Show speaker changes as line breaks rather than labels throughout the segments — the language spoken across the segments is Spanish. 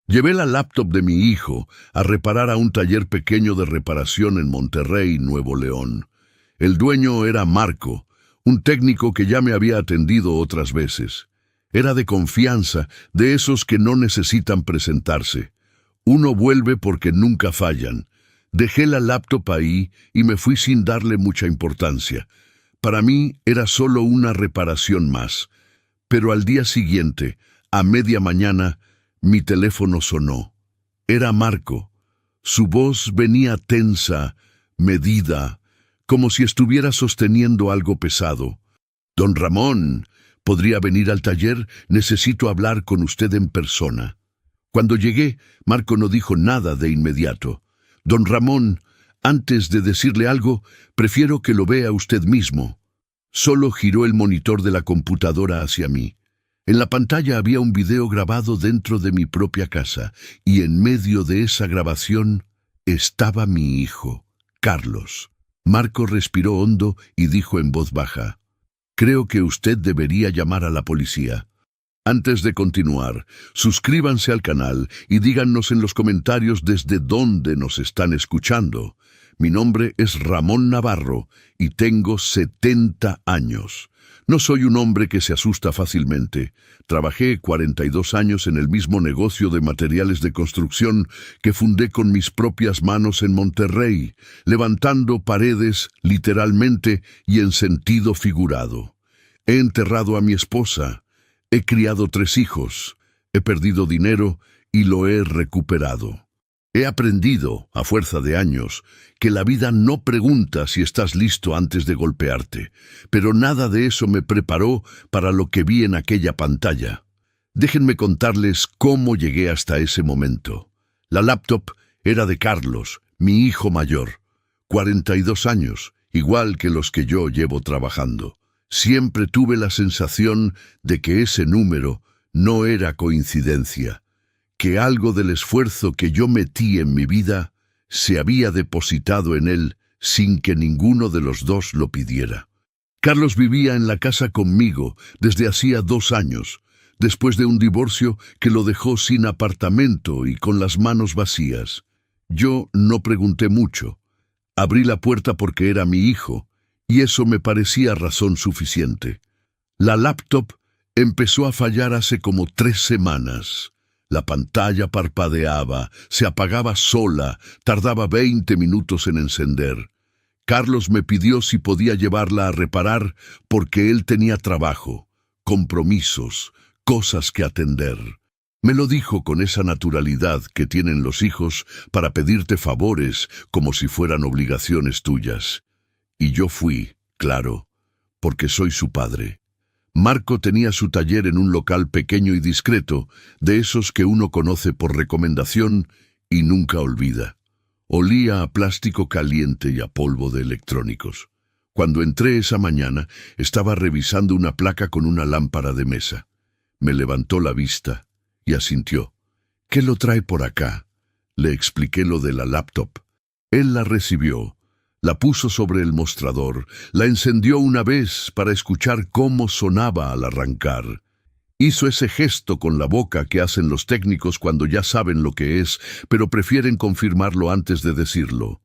Llevé la laptop de mi hijo a reparar a un taller pequeño de reparación en Monterrey, Nuevo León. El dueño era Marco, un técnico que ya me había atendido otras veces. Era de confianza, de esos que no necesitan presentarse. Uno vuelve porque nunca fallan. Dejé la laptop ahí y me fui sin darle mucha importancia. Para mí era solo una reparación más. Pero al día siguiente, a media mañana, mi teléfono sonó. Era Marco. Su voz venía tensa, medida, como si estuviera sosteniendo algo pesado. «Don Ramón, ¿podría venir al taller? Necesito hablar con usted en persona». Cuando llegué, Marco no dijo nada de inmediato. «Don Ramón, antes de decirle algo, prefiero que lo vea usted mismo». Solo giró el monitor de la computadora hacia mí. En la pantalla había un video grabado dentro de mi propia casa, y en medio de esa grabación estaba mi hijo, Carlos. Marco respiró hondo y dijo en voz baja: «Creo que usted debería llamar a la policía». Antes de continuar, suscríbanse al canal y díganos en los comentarios desde dónde nos están escuchando. Mi nombre es Ramón Navarro y tengo 70 años. No soy un hombre que se asusta fácilmente. Trabajé 42 años en el mismo negocio de materiales de construcción que fundé con mis propias manos en Monterrey, levantando paredes literalmente y en sentido figurado. He enterrado a mi esposa, he criado 3 hijos, he perdido dinero y lo he recuperado. He aprendido, a fuerza de años, que la vida no pregunta si estás listo antes de golpearte, pero nada de eso me preparó para lo que vi en aquella pantalla. Déjenme contarles cómo llegué hasta ese momento. La laptop era de Carlos, mi hijo mayor, 42 años, igual que los que yo llevo trabajando. Siempre tuve la sensación de que ese número no era coincidencia, que algo del esfuerzo que yo metí en mi vida se había depositado en él sin que ninguno de los dos lo pidiera. Carlos vivía en la casa conmigo desde hacía 2 años, después de un divorcio que lo dejó sin apartamento y con las manos vacías. Yo no pregunté mucho. Abrí la puerta porque era mi hijo, y eso me parecía razón suficiente. La laptop empezó a fallar hace como 3 semanas. La pantalla parpadeaba, se apagaba sola, tardaba 20 minutos en encender. Carlos me pidió si podía llevarla a reparar porque él tenía trabajo, compromisos, cosas que atender. Me lo dijo con esa naturalidad que tienen los hijos para pedirte favores como si fueran obligaciones tuyas. Y yo fui, claro, porque soy su padre. Marco tenía su taller en un local pequeño y discreto, de esos que uno conoce por recomendación y nunca olvida. Olía a plástico caliente y a polvo de electrónicos. Cuando entré esa mañana, estaba revisando una placa con una lámpara de mesa. Me levantó la vista y asintió. «¿Qué lo trae por acá?». Le expliqué lo de la laptop. Él la recibió. La puso sobre el mostrador, la encendió una vez para escuchar cómo sonaba al arrancar. Hizo ese gesto con la boca que hacen los técnicos cuando ya saben lo que es, pero prefieren confirmarlo antes de decirlo.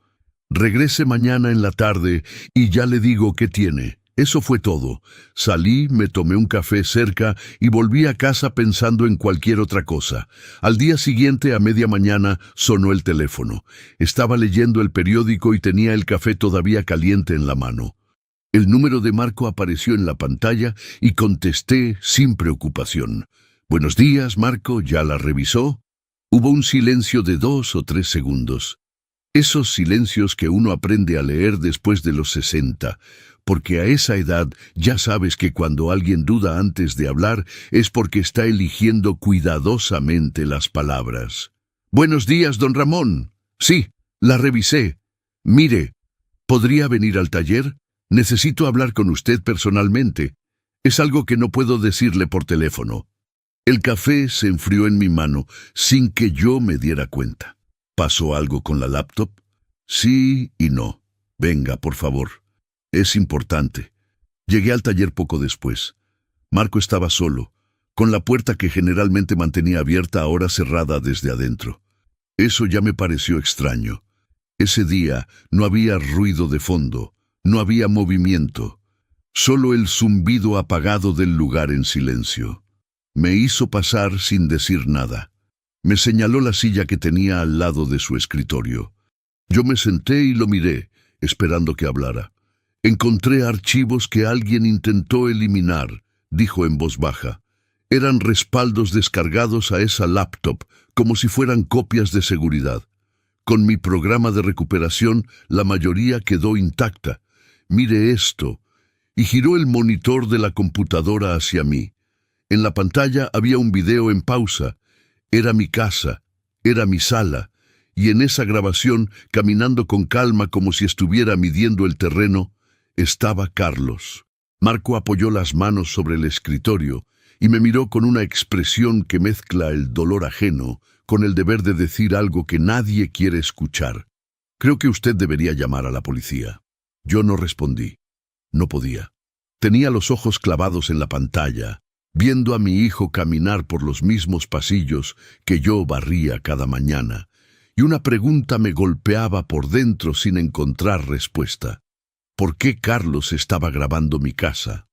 «Regrese mañana en la tarde y ya le digo qué tiene». Eso fue todo. Salí, me tomé un café cerca y volví a casa pensando en cualquier otra cosa. Al día siguiente, a media mañana, sonó el teléfono. Estaba leyendo el periódico y tenía el café todavía caliente en la mano. El número de Marco apareció en la pantalla y contesté sin preocupación. «Buenos días, Marco, ¿ya la revisó?». Hubo un silencio de 2 o 3 segundos. Esos silencios que uno aprende a leer después de los 60, porque a esa edad ya sabes que cuando alguien duda antes de hablar es porque está eligiendo cuidadosamente las palabras. «Buenos días, don Ramón». «Sí, la revisé. Mire, ¿podría venir al taller? Necesito hablar con usted personalmente. Es algo que no puedo decirle por teléfono». El café se enfrió en mi mano sin que yo me diera cuenta. ¿Pasó algo con la laptop? Sí y no. Venga, por favor. Es importante. Llegué al taller poco después. Marco estaba solo. con la puerta que generalmente mantenía abierta ahora cerrada desde adentro. Eso ya me pareció extraño. Ese día no había ruido de fondo, no había movimiento, solo el zumbido apagado del lugar en silencio. Me hizo pasar sin decir nada. Me señaló la silla que tenía al lado de su escritorio. Yo me senté y lo miré, esperando que hablara. Encontré archivos que alguien intentó eliminar, dijo en voz baja. Eran respaldos descargados a esa laptop, como si fueran copias de seguridad. Con mi programa de recuperación, la mayoría quedó intacta. Mire esto. Y giró el monitor de la computadora hacia mí. En la pantalla había un video en pausa. Era mi casa, era mi sala, y en esa grabación, caminando con calma como si estuviera midiendo el terreno, estaba Carlos. Marco apoyó las manos sobre el escritorio y me miró con una expresión que mezcla el dolor ajeno con el deber de decir algo que nadie quiere escuchar. Creo que usted debería llamar a la policía. Yo no respondí. No podía. Tenía los ojos clavados en la pantalla, viendo a mi hijo caminar por los mismos pasillos que yo barría cada mañana, y una pregunta me golpeaba por dentro sin encontrar respuesta. ¿Por qué Carlos estaba grabando mi casa?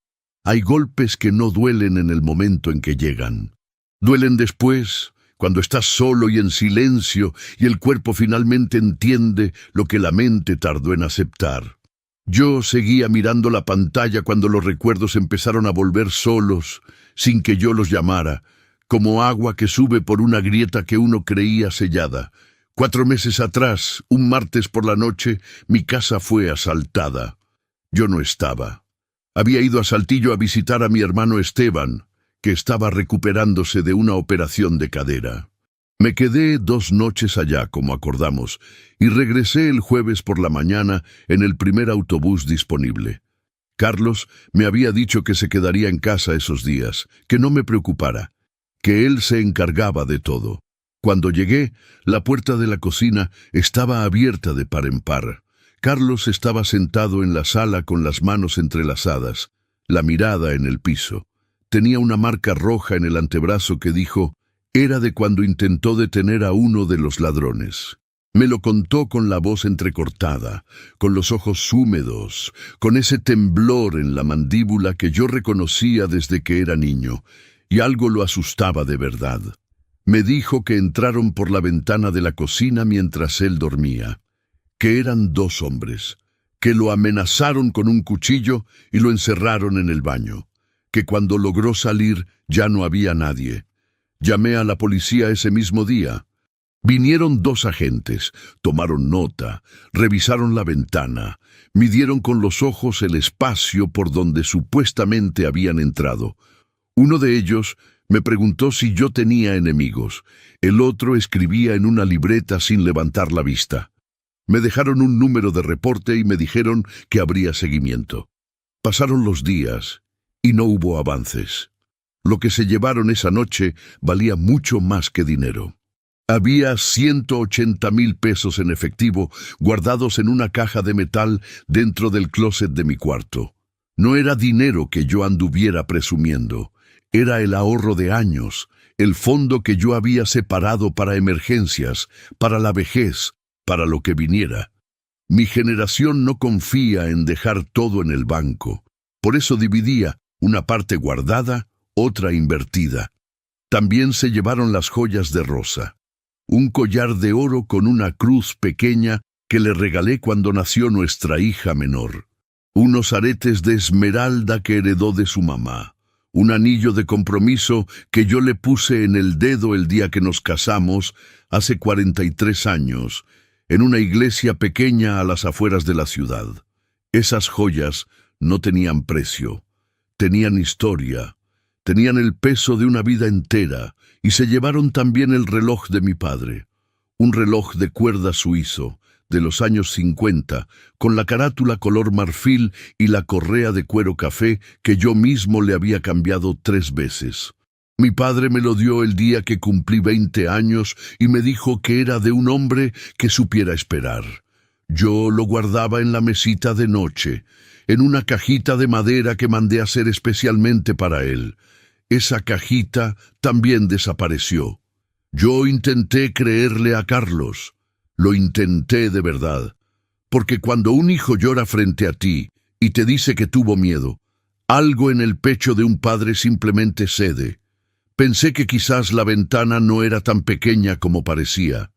Hay golpes que no duelen en el momento en que llegan. Duelen después, cuando estás solo y en silencio, y el cuerpo finalmente entiende lo que la mente tardó en aceptar. Yo seguía mirando la pantalla cuando los recuerdos empezaron a volver solos, sin que yo los llamara, como agua que sube por una grieta que uno creía sellada. 4 meses atrás, un martes por la noche, mi casa fue asaltada. Yo no estaba. Había ido a Saltillo a visitar a mi hermano Esteban, que estaba recuperándose de una operación de cadera. Me quedé 2 noches allá, como acordamos, y regresé el jueves por la mañana en el primer autobús disponible. Carlos me había dicho que se quedaría en casa esos días, que no me preocupara, que él se encargaba de todo. Cuando llegué, la puerta de la cocina estaba abierta de par en par. Carlos estaba sentado en la sala con las manos entrelazadas, la mirada en el piso. Tenía una marca roja en el antebrazo que dijo, era de cuando intentó detener a uno de los ladrones. Me lo contó con la voz entrecortada, con los ojos húmedos, con ese temblor en la mandíbula que yo reconocía desde que era niño, y algo lo asustaba de verdad. Me dijo que entraron por la ventana de la cocina mientras él dormía, que eran 2 hombres, que lo amenazaron con un cuchillo y lo encerraron en el baño, que cuando logró salir ya no había nadie. Llamé a la policía ese mismo día. Vinieron 2 agentes, tomaron nota, revisaron la ventana, midieron con los ojos el espacio por donde supuestamente habían entrado. Uno de ellos me preguntó si yo tenía enemigos. El otro escribía en una libreta sin levantar la vista. Me dejaron un número de reporte y me dijeron que habría seguimiento. Pasaron los días y no hubo avances. Lo que se llevaron esa noche valía mucho más que dinero. Había 180,000 pesos en efectivo guardados en una caja de metal dentro del closet de mi cuarto. No era dinero que yo anduviera presumiendo. Era el ahorro de años, el fondo que yo había separado para emergencias, para la vejez, para lo que viniera. Mi generación no confía en dejar todo en el banco. Por eso dividía una parte guardada, otra invertida. También se llevaron las joyas de Rosa. Un collar de oro con una cruz pequeña que le regalé cuando nació nuestra hija menor. Unos aretes de esmeralda que heredó de su mamá. Un anillo de compromiso que yo le puse en el dedo el día que nos casamos, hace 43 años, en una iglesia pequeña a las afueras de la ciudad. Esas joyas no tenían precio, tenían historia, tenían el peso de una vida entera, y se llevaron también el reloj de mi padre, un reloj de cuerda suizo, de los años 50, con la carátula color marfil y la correa de cuero café que yo mismo le había cambiado 3 veces. Mi padre me lo dio el día que cumplí 20 años y me dijo que era de un hombre que supiera esperar. Yo lo guardaba en la mesita de noche, en una cajita de madera que mandé hacer especialmente para él. esa cajita también desapareció. Yo intenté creerle a Carlos. Lo intenté de verdad. Porque cuando un hijo llora frente a ti y te dice que tuvo miedo, algo en el pecho de un padre simplemente cede. Pensé que quizás la ventana no era tan pequeña como parecía.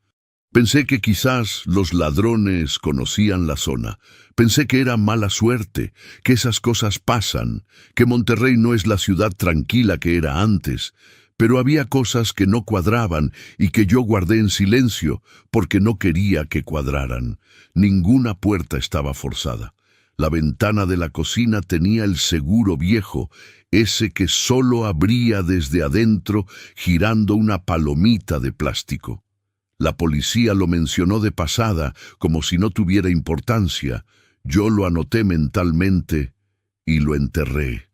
Pensé que quizás los ladrones conocían la zona. Pensé que era mala suerte, que esas cosas pasan, que Monterrey no es la ciudad tranquila que era antes. Pero había cosas que no cuadraban y que yo guardé en silencio porque no quería que cuadraran. Ninguna puerta estaba forzada. La ventana de la cocina tenía el seguro viejo, ese que solo abría desde adentro girando una palomita de plástico. La policía lo mencionó de pasada, como si no tuviera importancia. Yo lo anoté mentalmente y lo enterré.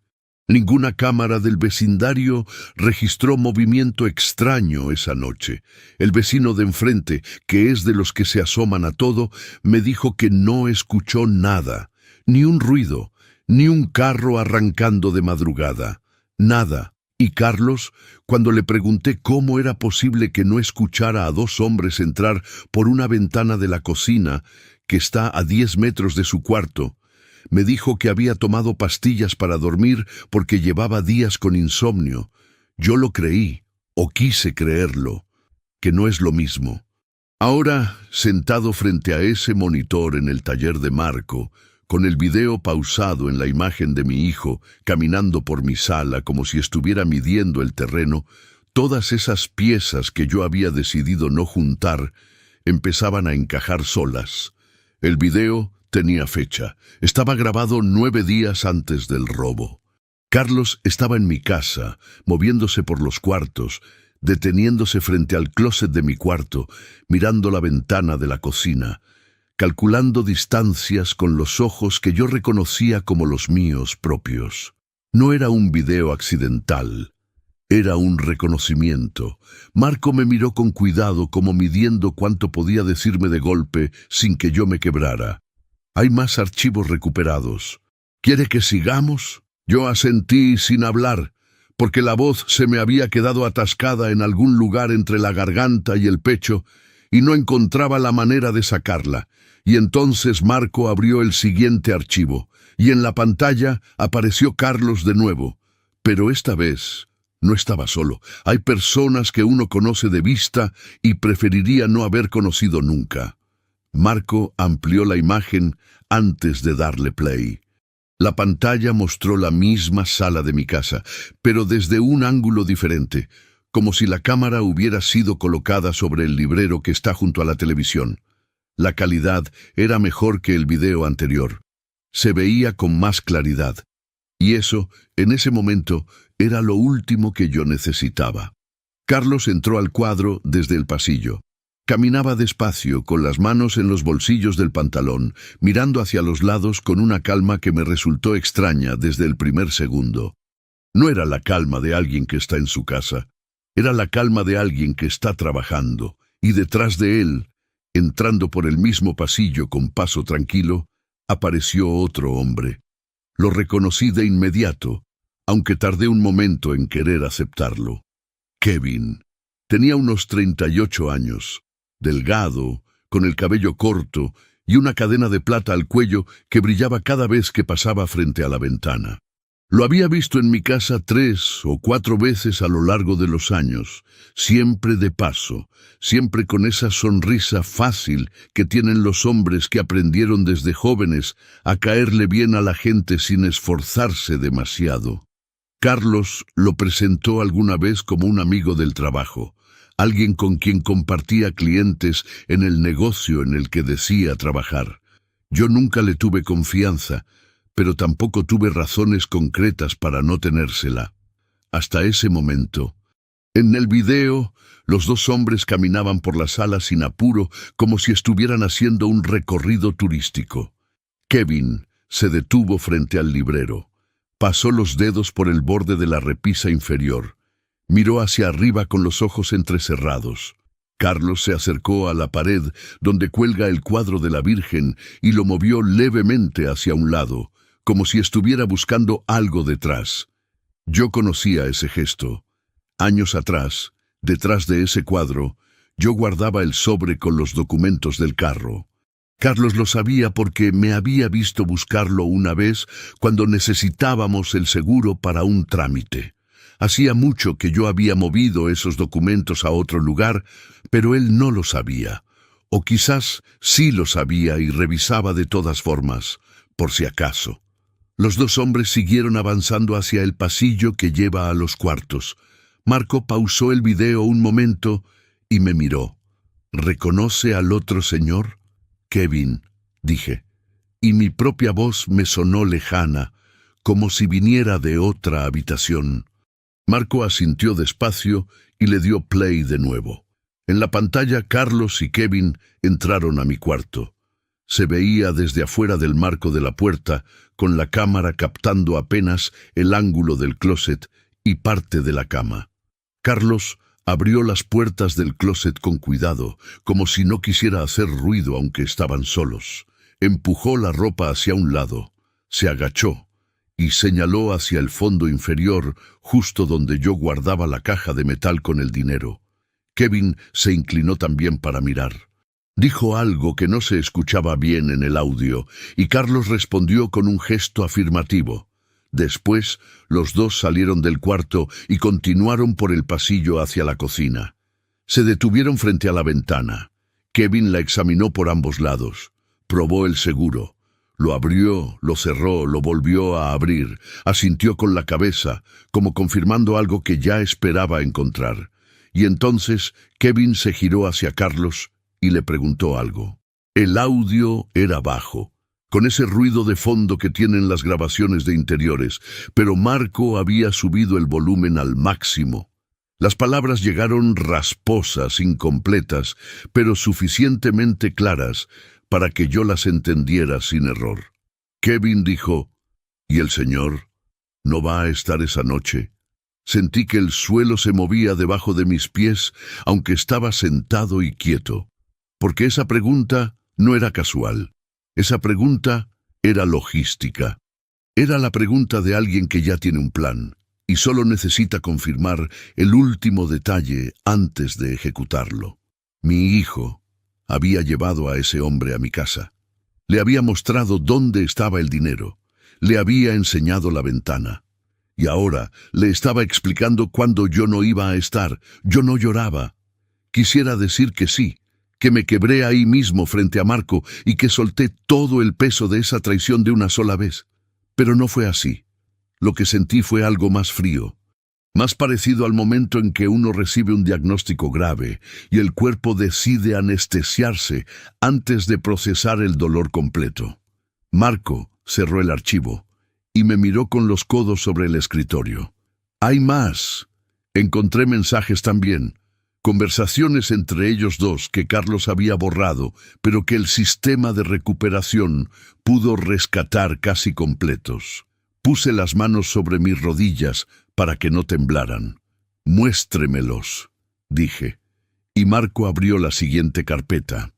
Ninguna cámara del vecindario registró movimiento extraño esa noche. El vecino de enfrente, que es de los que se asoman a todo, me dijo que no escuchó nada, ni un ruido, ni un carro arrancando de madrugada, nada. Y Carlos, cuando le pregunté cómo era posible que no escuchara a dos hombres entrar por una ventana de la cocina, que está a 10 metros de su cuarto, me dijo que había tomado pastillas para dormir porque llevaba días con insomnio. Yo lo creí, o quise creerlo, que no es lo mismo. Ahora, sentado frente a ese monitor en el taller de Marco, con el video pausado en la imagen de mi hijo, caminando por mi sala como si estuviera midiendo el terreno, todas esas piezas que yo había decidido no juntar empezaban a encajar solas. El video tenía fecha. Estaba grabado 9 días antes del robo. Carlos estaba en mi casa, moviéndose por los cuartos, deteniéndose frente al closet de mi cuarto, mirando la ventana de la cocina, calculando distancias con los ojos que yo reconocía como los míos propios. No era un video accidental. Era un reconocimiento. Marco me miró con cuidado, como midiendo cuánto podía decirme de golpe sin que yo me quebrara. Hay más archivos recuperados. ¿Quiere que sigamos? Yo asentí sin hablar, porque la voz se me había quedado atascada en algún lugar entre la garganta y el pecho, y no encontraba la manera de sacarla. Y entonces Marco abrió el siguiente archivo, y en la pantalla apareció Carlos de nuevo. Pero esta vez no estaba solo. Hay personas que uno conoce de vista y preferiría no haber conocido nunca. Marco amplió la imagen antes de darle play. La pantalla mostró la misma sala de mi casa, pero desde un ángulo diferente, como si la cámara hubiera sido colocada sobre el librero que está junto a la televisión. La calidad era mejor que el video anterior. Se veía con más claridad. Y eso, en ese momento, era lo último que yo necesitaba. Carlos entró al cuadro desde el pasillo. Caminaba despacio, con las manos en los bolsillos del pantalón, mirando hacia los lados con una calma que me resultó extraña desde el primer segundo. No era la calma de alguien que está en su casa. Era la calma de alguien que está trabajando, y detrás de él, entrando por el mismo pasillo con paso tranquilo, apareció otro hombre. Lo reconocí de inmediato, aunque tardé un momento en querer aceptarlo. Kevin. Tenía unos 38 años. Delgado, con el cabello corto y una cadena de plata al cuello que brillaba cada vez que pasaba frente a la ventana. Lo había visto en mi casa 3 o 4 veces a lo largo de los años, siempre de paso, siempre con esa sonrisa fácil que tienen los hombres que aprendieron desde jóvenes a caerle bien a la gente sin esforzarse demasiado. Carlos lo presentó alguna vez como un amigo del trabajo, alguien con quien compartía clientes en el negocio en el que decía trabajar. Yo nunca le tuve confianza, pero tampoco tuve razones concretas para no tenérsela. Hasta ese momento. En el video, los dos hombres caminaban por la sala sin apuro, como si estuvieran haciendo un recorrido turístico. Kevin se detuvo frente al librero. Pasó los dedos por el borde de la repisa inferior. Miró hacia arriba con los ojos entrecerrados. Carlos se acercó a la pared donde cuelga el cuadro de la Virgen y lo movió levemente hacia un lado, como si estuviera buscando algo detrás. Yo conocía ese gesto. Años atrás, detrás de ese cuadro, yo guardaba el sobre con los documentos del carro. Carlos lo sabía porque me había visto buscarlo una vez cuando necesitábamos el seguro para un trámite. Hacía mucho que yo había movido esos documentos a otro lugar, pero él no lo sabía. O quizás sí lo sabía y revisaba de todas formas, por si acaso. Los dos hombres siguieron avanzando hacia el pasillo que lleva a los cuartos. Marco pausó el video un momento y me miró. ¿Reconoce al otro señor? Kevin, dije, y mi propia voz me sonó lejana, como si viniera de otra habitación. Marco asintió despacio y le dio play de nuevo. En la pantalla, Carlos y Kevin entraron a mi cuarto. Se veía desde afuera del marco de la puerta, con la cámara captando apenas el ángulo del closet y parte de la cama. Carlos abrió las puertas del closet con cuidado, como si no quisiera hacer ruido aunque estaban solos. Empujó la ropa hacia un lado, se agachó y señaló hacia el fondo inferior, justo donde yo guardaba la caja de metal con el dinero. Kevin se inclinó también para mirar. Dijo algo que no se escuchaba bien en el audio, y Carlos respondió con un gesto afirmativo. Después, los dos salieron del cuarto y continuaron por el pasillo hacia la cocina. Se detuvieron frente a la ventana. Kevin la examinó por ambos lados. Probó el seguro. Lo abrió, lo cerró, lo volvió a abrir. Asintió con la cabeza, como confirmando algo que ya esperaba encontrar. Y entonces Kevin se giró hacia Carlos y le preguntó algo. El audio era bajo, con ese ruido de fondo que tienen las grabaciones de interiores, pero Marco había subido el volumen al máximo. Las palabras llegaron rasposas, incompletas, pero suficientemente claras para que yo las entendiera sin error. Kevin dijo, ¿y el señor no va a estar esa noche? Sentí que el suelo se movía debajo de mis pies, aunque estaba sentado y quieto. Porque esa pregunta no era casual. Esa pregunta era logística. Era la pregunta de alguien que ya tiene un plan y solo necesita confirmar el último detalle antes de ejecutarlo. Mi hijo había llevado a ese hombre a mi casa. Le había mostrado dónde estaba el dinero. Le había enseñado la ventana. Y ahora le estaba explicando cuándo yo no iba a estar. Yo no lloraba. Quisiera decir que sí, que me quebré ahí mismo frente a Marco y que solté todo el peso de esa traición de una sola vez. Pero no fue así. Lo que sentí fue algo más frío, más parecido al momento en que uno recibe un diagnóstico grave y el cuerpo decide anestesiarse antes de procesar el dolor completo. Marco cerró el archivo y me miró con los codos sobre el escritorio. Hay más. Encontré mensajes también. Conversaciones entre ellos dos que Carlos había borrado, pero que el sistema de recuperación pudo rescatar casi completos. Puse las manos sobre mis rodillas para que no temblaran. Muéstremelos, dije. Y Marco abrió la siguiente carpeta.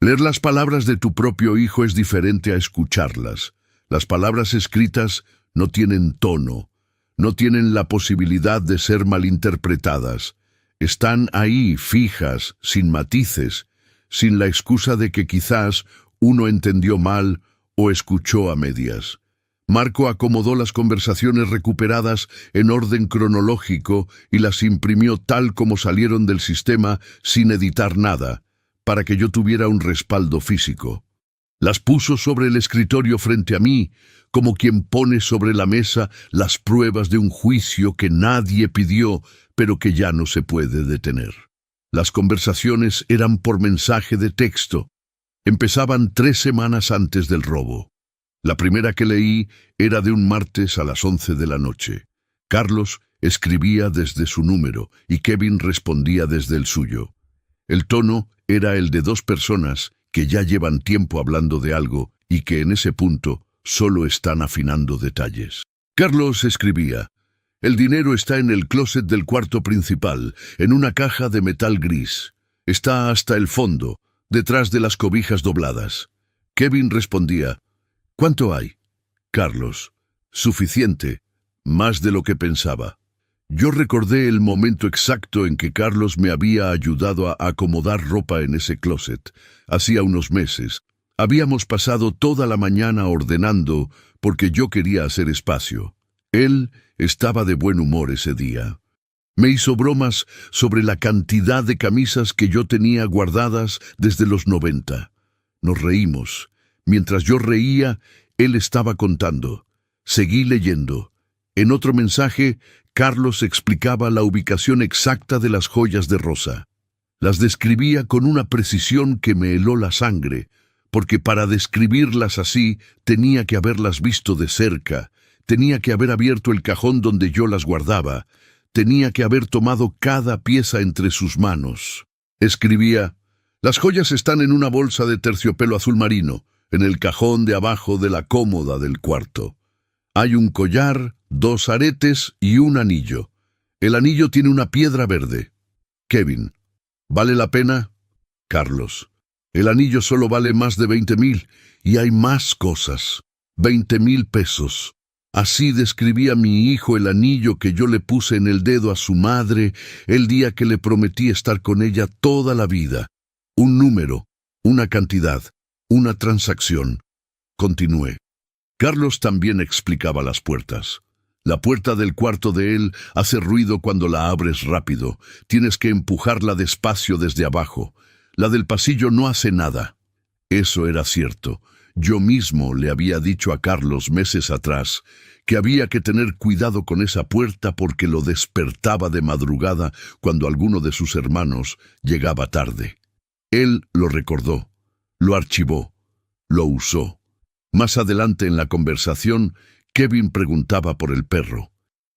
Leer las palabras de tu propio hijo es diferente a escucharlas. Las palabras escritas no tienen tono, no tienen la posibilidad de ser malinterpretadas. Están ahí, fijas, sin matices, sin la excusa de que quizás uno entendió mal o escuchó a medias. Marco acomodó las conversaciones recuperadas en orden cronológico y las imprimió tal como salieron del sistema sin editar nada, para que yo tuviera un respaldo físico. Las puso sobre el escritorio frente a mí, como quien pone sobre la mesa las pruebas de un juicio que nadie pidió, pero que ya no se puede detener. Las conversaciones eran por mensaje de texto. Empezaban 3 semanas antes del robo. La primera que leí era de un martes a las 11 de la noche. Carlos escribía desde su número y Kevin respondía desde el suyo. El tono era el de 2 personas que ya llevan tiempo hablando de algo y que en ese punto solo están afinando detalles. Carlos escribía: el dinero está en el closet del cuarto principal, en una caja de metal gris. Está hasta el fondo, detrás de las cobijas dobladas. Kevin respondía: ¿cuánto hay? Carlos: suficiente. más de lo que pensaba. Yo recordé el momento exacto en que Carlos me había ayudado a acomodar ropa en ese closet. Hacía unos meses. Habíamos pasado toda la mañana ordenando porque yo quería hacer espacio. Él estaba de buen humor ese día. Me hizo bromas sobre la cantidad de camisas que yo tenía guardadas desde los 90. Nos reímos. Mientras yo reía, él estaba contando. Seguí leyendo. En otro mensaje, Carlos explicaba la ubicación exacta de las joyas de Rosa. Las describía con una precisión que me heló la sangre, porque para describirlas así tenía que haberlas visto de cerca, tenía que haber abierto el cajón donde yo las guardaba, tenía que haber tomado cada pieza entre sus manos. Escribía: las joyas están en una bolsa de terciopelo azul marino, en el cajón de abajo de la cómoda del cuarto. Hay un collar, 2 aretes y un anillo. El anillo tiene una piedra verde. Kevin: ¿vale la pena? Carlos: el anillo solo vale más de 20,000 y hay más cosas. 20,000 pesos. Así describía mi hijo el anillo que yo le puse en el dedo a su madre el día que le prometí estar con ella toda la vida. Un número, una cantidad, una transacción. Continué. Carlos también explicaba las puertas. La puerta del cuarto de él hace ruido cuando la abres rápido. Tienes que empujarla despacio desde abajo. La del pasillo no hace nada. Eso era cierto. Yo mismo le había dicho a Carlos meses atrás que había que tener cuidado con esa puerta porque lo despertaba de madrugada cuando alguno de sus hermanos llegaba tarde. Él lo recordó, lo archivó, lo usó. Más adelante en la conversación, Kevin preguntaba por el perro.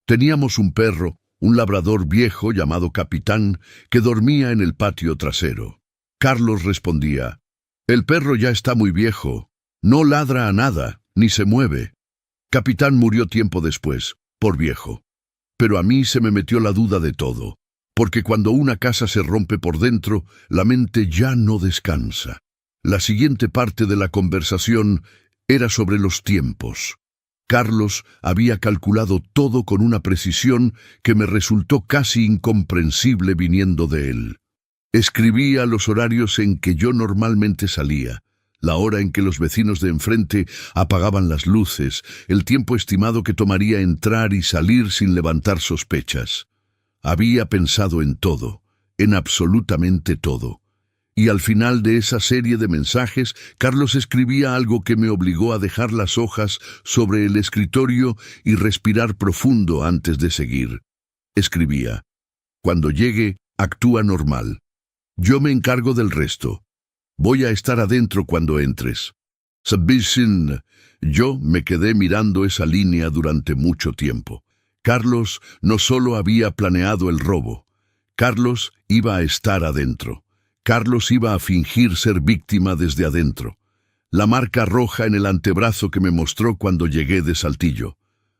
Teníamos un perro, un labrador viejo llamado Capitán, que dormía en el patio trasero. Carlos respondía: el perro ya está muy viejo, no ladra a nada, ni se mueve. Capitán murió tiempo después, por viejo. Pero a mí se me metió la duda de todo, porque cuando una casa se rompe por dentro, la mente ya no descansa. La siguiente parte de la conversación era sobre los tiempos. Carlos había calculado todo con una precisión que me resultó casi incomprensible viniendo de él. Escribía los horarios en que yo normalmente salía, la hora en que los vecinos de enfrente apagaban las luces, el tiempo estimado que tomaría entrar y salir sin levantar sospechas. Había pensado en todo, en absolutamente todo. Y al final de esa serie de mensajes, Carlos escribía algo que me obligó a dejar las hojas sobre el escritorio y respirar profundo antes de seguir. Escribía: cuando llegue, actúa normal. Yo me encargo del resto. Voy a estar adentro cuando entres. Submission. Yo me quedé mirando esa línea durante mucho tiempo. Carlos no solo había planeado el robo. Carlos iba a estar adentro. Carlos iba a fingir ser víctima desde adentro. La marca roja en el antebrazo que me mostró cuando llegué de Saltillo.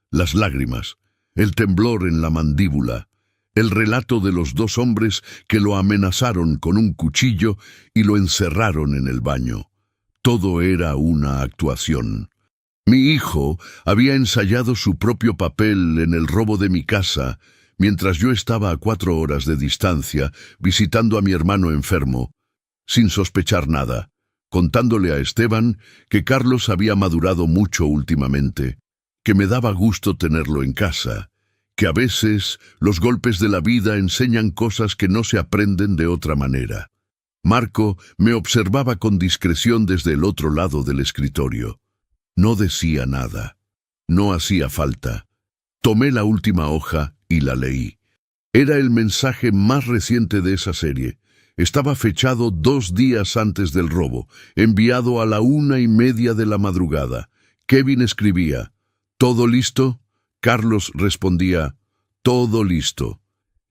Las lágrimas. El temblor en la mandíbula. El relato de los 2 hombres que lo amenazaron con un cuchillo y lo encerraron en el baño. Todo era una actuación. Mi hijo había ensayado su propio papel en el robo de mi casa, mientras yo estaba a 4 horas de distancia visitando a mi hermano enfermo, sin sospechar nada, contándole a Esteban que Carlos había madurado mucho últimamente, que me daba gusto tenerlo en casa, que a veces los golpes de la vida enseñan cosas que no se aprenden de otra manera. Marco me observaba con discreción desde el otro lado del escritorio. No decía nada. No hacía falta. Tomé la última hoja y la leí. Era el mensaje más reciente de esa serie. Estaba fechado 2 días antes del robo, enviado a la 1:30 de la madrugada. Kevin escribía: ¿todo listo? Carlos respondía: todo listo.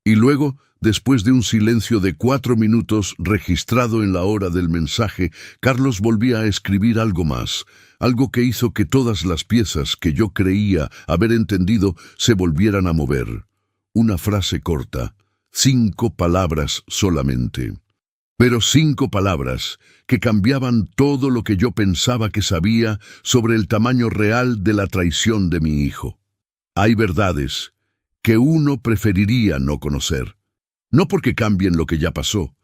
Y luego, después de un silencio de 4 minutos registrado en la hora del mensaje, Carlos volvía a escribir algo más, algo que hizo que todas las piezas que yo creía haber entendido se volvieran a mover. Una frase corta, 5 palabras solamente. Pero 5 palabras que cambiaban todo lo que yo pensaba que sabía sobre el tamaño real de la traición de mi hijo. Hay verdades que uno preferiría no conocer, no porque cambien lo que ya pasó,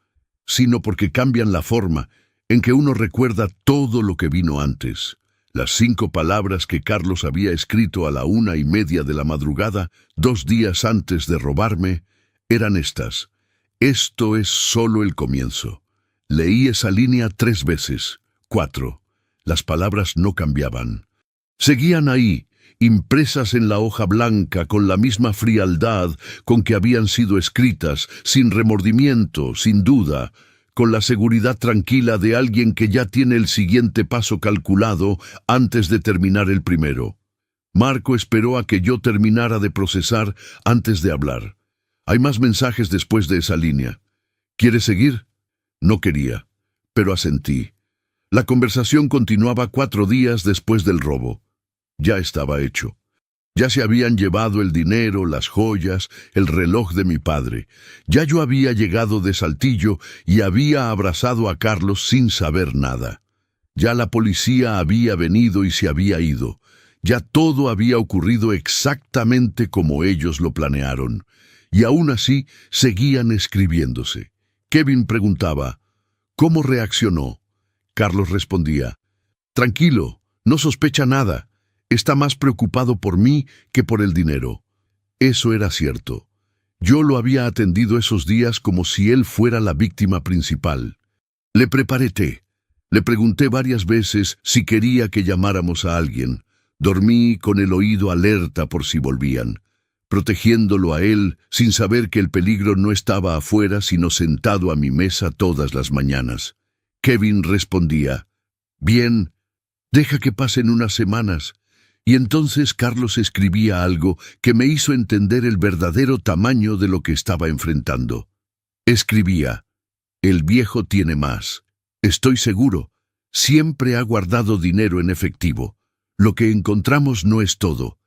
sino porque cambian la forma en que uno recuerda todo lo que vino antes. Las 5 palabras que Carlos había escrito a la 1:30 de la madrugada, 2 días antes de robarme, eran estas: esto es solo el comienzo. Leí esa línea 3 veces, 4. Las palabras no cambiaban. Seguían ahí, impresas en la hoja blanca con la misma frialdad con que habían sido escritas, sin remordimiento, sin duda, con la seguridad tranquila de alguien que ya tiene el siguiente paso calculado antes de terminar el primero. Marco esperó a que yo terminara de procesar antes de hablar. Hay más mensajes después de esa línea. ¿Quieres seguir? No quería, pero asentí. La conversación continuaba 4 días después del robo. Ya estaba hecho. Ya se habían llevado el dinero, las joyas, el reloj de mi padre. Ya yo había llegado de Saltillo y había abrazado a Carlos sin saber nada. Ya la policía había venido y se había ido. Ya todo había ocurrido exactamente como ellos lo planearon. Y aún así seguían escribiéndose. Kevin preguntaba, ¿cómo reaccionó? Carlos respondía, tranquilo, no sospecha nada. Está más preocupado por mí que por el dinero. Eso era cierto. Yo lo había atendido esos días como si él fuera la víctima principal. Le preparé té. Le pregunté varias veces si quería que llamáramos a alguien. Dormí con el oído alerta por si volvían, protegiéndolo a él sin saber que el peligro no estaba afuera sino sentado a mi mesa todas las mañanas. Kevin respondía, bien, deja que pasen unas semanas. Y entonces Carlos escribía algo que me hizo entender el verdadero tamaño de lo que estaba enfrentando. Escribía, el viejo tiene más. Estoy seguro, siempre ha guardado dinero en efectivo. Lo que encontramos no es todo.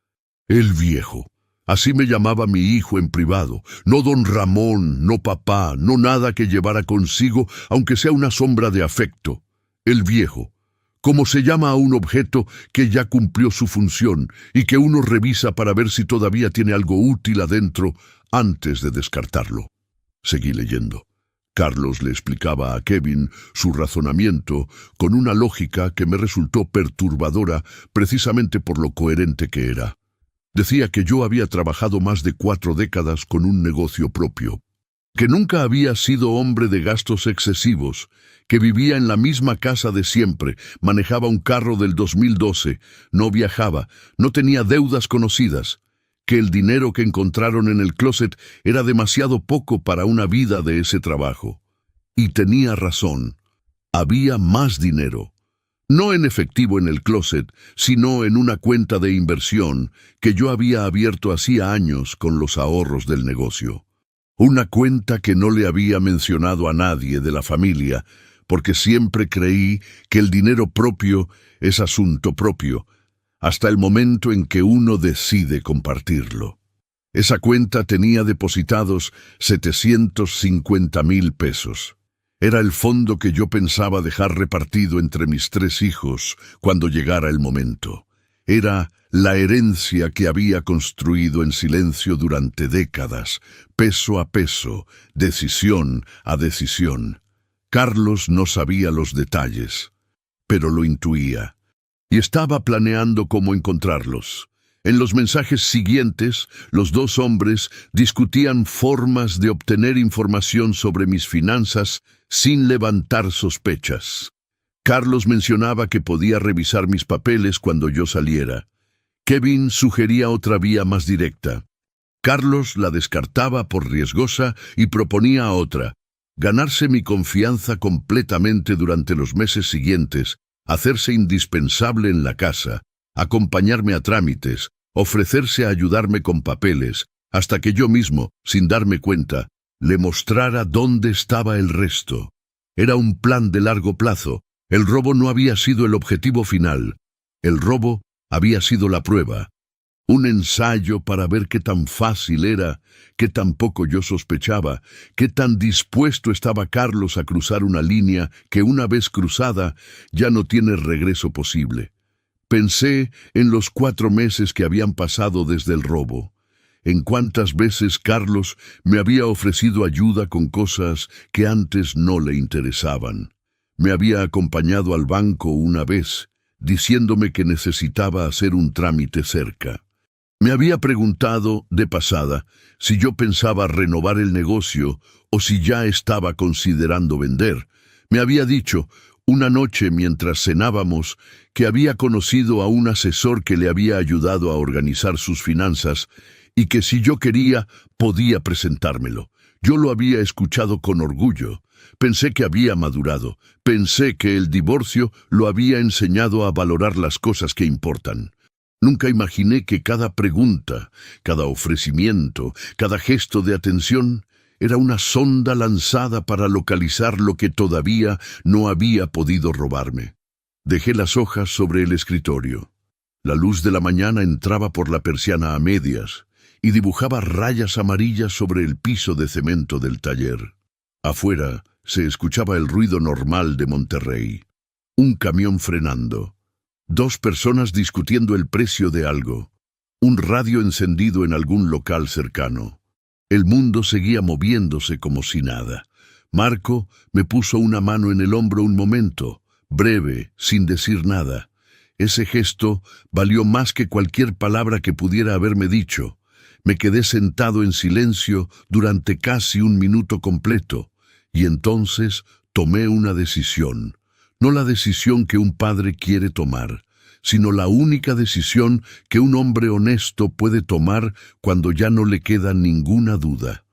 El viejo. Así me llamaba mi hijo en privado. No don Ramón, no papá, no nada que llevara consigo, aunque sea una sombra de afecto. El viejo. Como se llama a un objeto que ya cumplió su función y que uno revisa para ver si todavía tiene algo útil adentro antes de descartarlo. Seguí leyendo. Carlos le explicaba a Kevin su razonamiento con una lógica que me resultó perturbadora precisamente por lo coherente que era. Decía que yo había trabajado más de 4 décadas con un negocio propio, que nunca había sido hombre de gastos excesivos, que vivía en la misma casa de siempre, manejaba un carro del 2012, no viajaba, no tenía deudas conocidas, que el dinero que encontraron en el closet era demasiado poco para una vida de ese trabajo. Y tenía razón, había más dinero. No en efectivo en el closet, sino en una cuenta de inversión que yo había abierto hacía años con los ahorros del negocio. Una cuenta que no le había mencionado a nadie de la familia, porque siempre creí que el dinero propio es asunto propio, hasta el momento en que uno decide compartirlo. Esa cuenta tenía depositados 750,000 pesos. Era el fondo que yo pensaba dejar repartido entre mis 3 hijos cuando llegara el momento. Era la herencia que había construido en silencio durante décadas, peso a peso, decisión a decisión. Carlos no sabía los detalles, pero lo intuía, y estaba planeando cómo encontrarlos. En los mensajes siguientes, los 2 hombres discutían formas de obtener información sobre mis finanzas sin levantar sospechas. Carlos mencionaba que podía revisar mis papeles cuando yo saliera. Kevin sugería otra vía más directa. Carlos la descartaba por riesgosa y proponía otra: ganarse mi confianza completamente durante los meses siguientes, hacerse indispensable en la casa, acompañarme a trámites, ofrecerse a ayudarme con papeles, hasta que yo mismo, sin darme cuenta, le mostrara dónde estaba el resto. Era un plan de largo plazo. El robo no había sido el objetivo final. El robo había sido la prueba. Un ensayo para ver qué tan fácil era, qué tan poco yo sospechaba, qué tan dispuesto estaba Carlos a cruzar una línea que una vez cruzada ya no tiene regreso posible. Pensé en los 4 meses que habían pasado desde el robo, en cuántas veces Carlos me había ofrecido ayuda con cosas que antes no le interesaban. Me había acompañado al banco una vez, diciéndome que necesitaba hacer un trámite cerca. Me había preguntado, de pasada, si yo pensaba renovar el negocio o si ya estaba considerando vender. Me había dicho, una noche mientras cenábamos, que había conocido a un asesor que le había ayudado a organizar sus finanzas y que si yo quería, podía presentármelo. Yo lo había escuchado con orgullo. Pensé que había madurado. Pensé que el divorcio lo había enseñado a valorar las cosas que importan. Nunca imaginé que cada pregunta, cada ofrecimiento, cada gesto de atención era una sonda lanzada para localizar lo que todavía no había podido robarme. Dejé las hojas sobre el escritorio. La luz de la mañana entraba por la persiana a medias y dibujaba rayas amarillas sobre el piso de cemento del taller. Afuera se escuchaba el ruido normal de Monterrey. Un camión frenando. 2 personas discutiendo el precio de algo. Un radio encendido en algún local cercano. El mundo seguía moviéndose como si nada. Marco me puso una mano en el hombro un momento, breve, sin decir nada. Ese gesto valió más que cualquier palabra que pudiera haberme dicho. Me quedé sentado en silencio durante casi 1 minuto completo, y entonces tomé una decisión. No la decisión que un padre quiere tomar, sino la única decisión que un hombre honesto puede tomar cuando ya no le queda ninguna duda.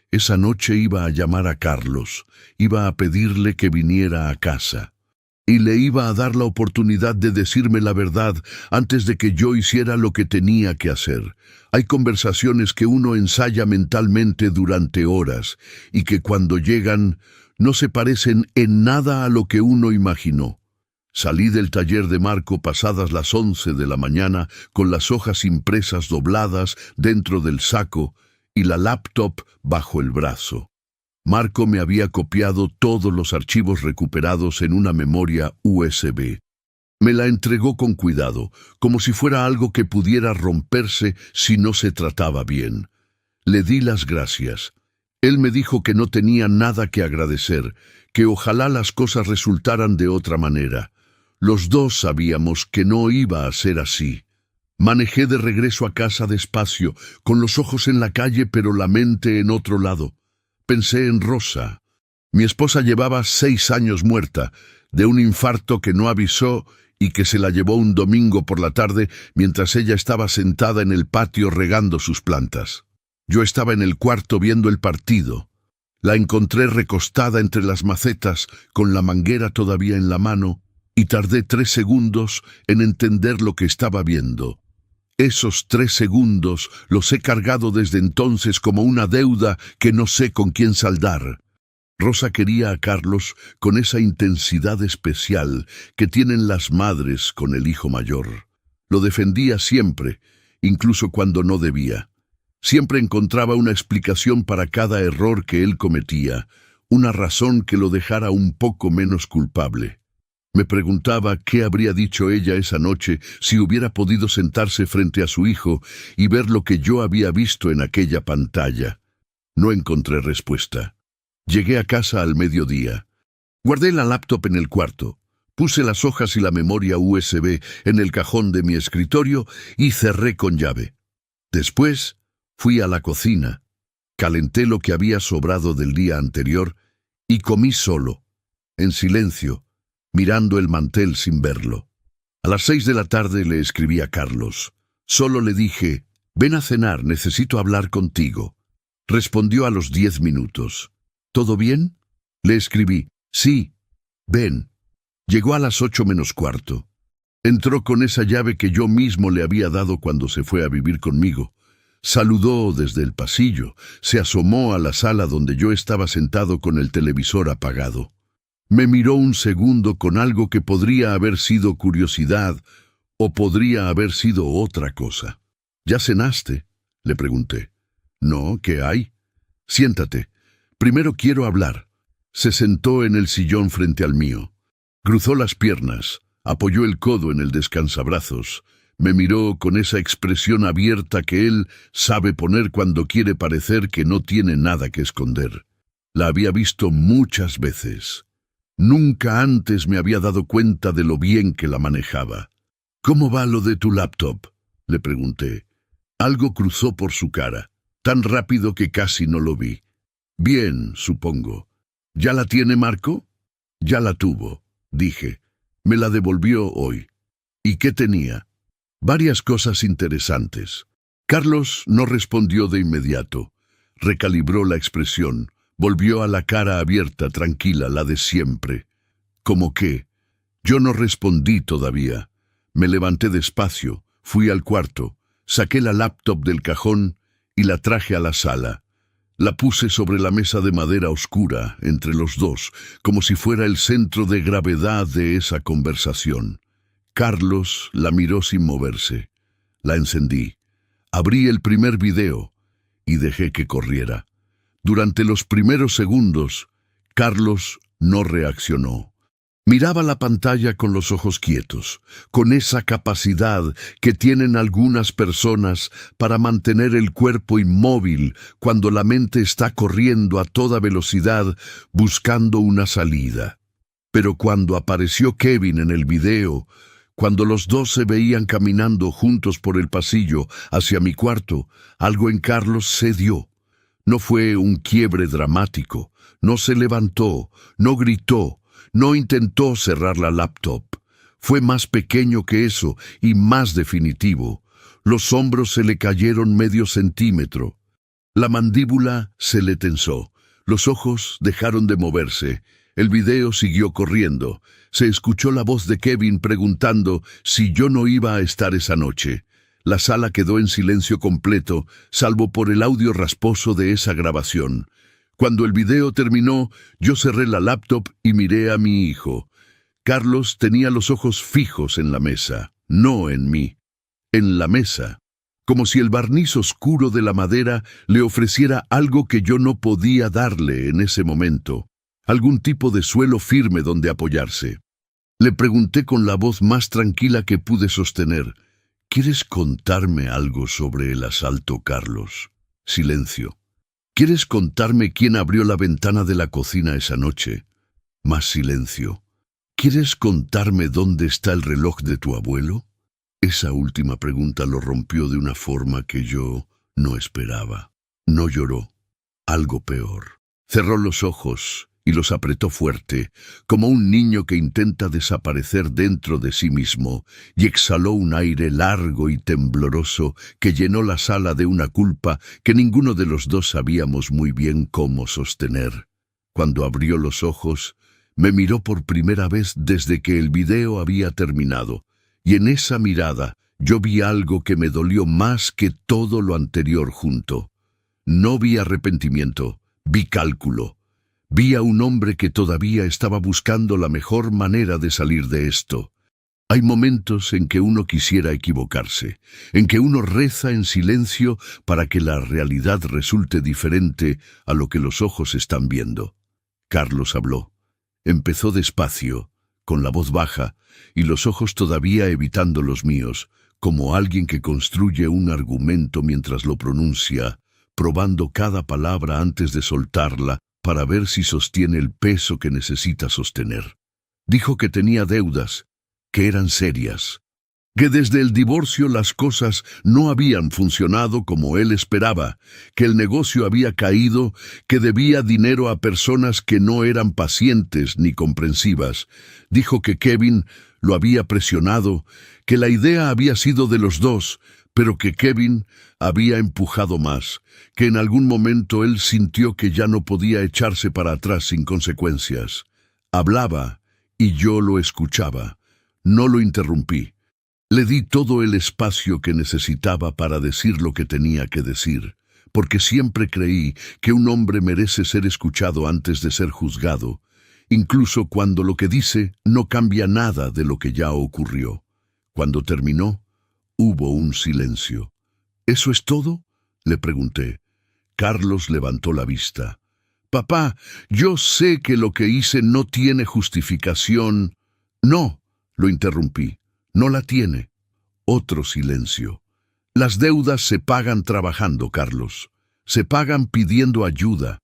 Esa noche iba a llamar a Carlos, iba a pedirle que viniera a casa, y le iba a dar la oportunidad de decirme la verdad antes de que yo hiciera lo que tenía que hacer. Hay conversaciones que uno ensaya mentalmente durante horas, y que cuando llegan no se parecen en nada a lo que uno imaginó. Salí del taller de Marco pasadas las 11 de la mañana con las hojas impresas dobladas dentro del saco y la laptop bajo el brazo. Marco me había copiado todos los archivos recuperados en una memoria USB. Me la entregó con cuidado, como si fuera algo que pudiera romperse si no se trataba bien. Le di las gracias. Él me dijo que no tenía nada que agradecer, que ojalá las cosas resultaran de otra manera. Los dos sabíamos que no iba a ser así. Manejé de regreso a casa despacio, con los ojos en la calle pero la mente en otro lado. Pensé en Rosa. Mi esposa llevaba 6 años muerta, de un infarto que no avisó y que se la llevó un domingo por la tarde mientras ella estaba sentada en el patio regando sus plantas. Yo estaba en el cuarto viendo el partido. La encontré recostada entre las macetas, con la manguera todavía en la mano, y tardé 3 segundos en entender lo que estaba viendo. Esos 3 segundos los he cargado desde entonces como una deuda que no sé con quién saldar. Rosa quería a Carlos con esa intensidad especial que tienen las madres con el hijo mayor. Lo defendía siempre, incluso cuando no debía. Siempre encontraba una explicación para cada error que él cometía, una razón que lo dejara un poco menos culpable. Me preguntaba qué habría dicho ella esa noche si hubiera podido sentarse frente a su hijo y ver lo que yo había visto en aquella pantalla. No encontré respuesta. Llegué a casa al mediodía. Guardé la laptop en el cuarto. Puse las hojas y la memoria USB en el cajón de mi escritorio y cerré con llave. Después fui a la cocina, calenté lo que había sobrado del día anterior y comí solo, en silencio, mirando el mantel sin verlo. A las 6 de la tarde le escribí a Carlos. Solo le dije, ven a cenar, necesito hablar contigo. Respondió a los 10 minutos. ¿Todo bien? Le escribí, sí, ven. Llegó a las 8 menos cuarto. Entró con esa llave que yo mismo le había dado cuando se fue a vivir conmigo. Saludó desde el pasillo, se asomó a la sala donde yo estaba sentado con el televisor apagado. Me miró un segundo con algo que podría haber sido curiosidad o podría haber sido otra cosa. ¿Ya cenaste?, le pregunté. No, ¿qué hay? Siéntate. Primero quiero hablar. Se sentó en el sillón frente al mío. Cruzó las piernas, Apoyó el codo en el descansabrazos. Me miró con esa expresión abierta que él sabe poner cuando quiere parecer que no tiene nada que esconder. La había visto muchas veces. Nunca antes me había dado cuenta de lo bien que la manejaba. «¿Cómo va lo de tu laptop?», le pregunté. Algo cruzó por su cara, tan rápido que casi no lo vi. «Bien, supongo». «¿Ya la tiene Marco?» «Ya la tuvo», dije. «Me la devolvió hoy». «¿Y qué tenía?» «Varias cosas interesantes». Carlos no respondió de inmediato. Recalibró la expresión. Volvió a la cara abierta, tranquila, la de siempre. ¿Cómo qué? Yo no respondí todavía. Me levanté despacio, fui al cuarto, saqué la laptop del cajón y la traje a la sala. La puse sobre la mesa de madera oscura, entre los dos, como si fuera el centro de gravedad de esa conversación. Carlos la miró sin moverse. La encendí. Abrí el primer video y dejé que corriera. Durante los primeros segundos, Carlos no reaccionó. Miraba la pantalla con los ojos quietos, con esa capacidad que tienen algunas personas para mantener el cuerpo inmóvil cuando la mente está corriendo a toda velocidad buscando una salida. Pero cuando apareció Kevin en el video, cuando los dos se veían caminando juntos por el pasillo hacia mi cuarto, algo en Carlos cedió. No fue un quiebre dramático, no se levantó, no gritó, no intentó cerrar la laptop. Fue más pequeño que eso y más definitivo. Los hombros se le cayeron medio centímetro. La mandíbula se le tensó. Los ojos dejaron de moverse. El video siguió corriendo. Se escuchó la voz de Kevin preguntando si yo no iba a estar esa noche. La sala quedó en silencio completo, salvo por el audio rasposo de esa grabación. Cuando el video terminó, yo cerré la laptop y miré a mi hijo. Carlos tenía los ojos fijos en la mesa, no en mí. En la mesa, como si el barniz oscuro de la madera le ofreciera algo que yo no podía darle en ese momento, algún tipo de suelo firme donde apoyarse. Le pregunté con la voz más tranquila que pude sostener: «¿Quieres contarme algo sobre el asalto, Carlos?» Silencio. «¿Quieres contarme quién abrió la ventana de la cocina esa noche?» Más silencio. «¿Quieres contarme dónde está el reloj de tu abuelo?» Esa última pregunta lo rompió de una forma que yo no esperaba. No lloró. Algo peor. Cerró los ojos y los apretó fuerte, como un niño que intenta desaparecer dentro de sí mismo, y exhaló un aire largo y tembloroso que llenó la sala de una culpa que ninguno de los dos sabíamos muy bien cómo sostener. Cuando abrió los ojos, me miró por primera vez desde que el video había terminado, y en esa mirada yo vi algo que me dolió más que todo lo anterior junto. No vi arrepentimiento, vi cálculo. Vi a un hombre que todavía estaba buscando la mejor manera de salir de esto. Hay momentos en que uno quisiera equivocarse, en que uno reza en silencio para que la realidad resulte diferente a lo que los ojos están viendo. Carlos habló. Empezó despacio, con la voz baja y los ojos todavía evitando los míos, como alguien que construye un argumento mientras lo pronuncia, probando cada palabra antes de soltarla, para ver si sostiene el peso que necesita sostener. Dijo que tenía deudas, que eran serias, que desde el divorcio las cosas no habían funcionado como él esperaba, que el negocio había caído, que debía dinero a personas que no eran pacientes ni comprensivas. Dijo que Kevin lo había presionado, que la idea había sido de los dos, pero que Kevin había empujado más, que en algún momento él sintió que ya no podía echarse para atrás sin consecuencias. Hablaba y yo lo escuchaba. No lo interrumpí. Le di todo el espacio que necesitaba para decir lo que tenía que decir, porque siempre creí que un hombre merece ser escuchado antes de ser juzgado, incluso cuando lo que dice no cambia nada de lo que ya ocurrió. Cuando terminó, hubo un silencio. ¿Eso es todo?, le pregunté. Carlos levantó la vista. «Papá, yo sé que lo que hice no tiene justificación». «No», lo interrumpí. No la tiene. Otro silencio. Las deudas se pagan trabajando, Carlos. Se pagan pidiendo ayuda.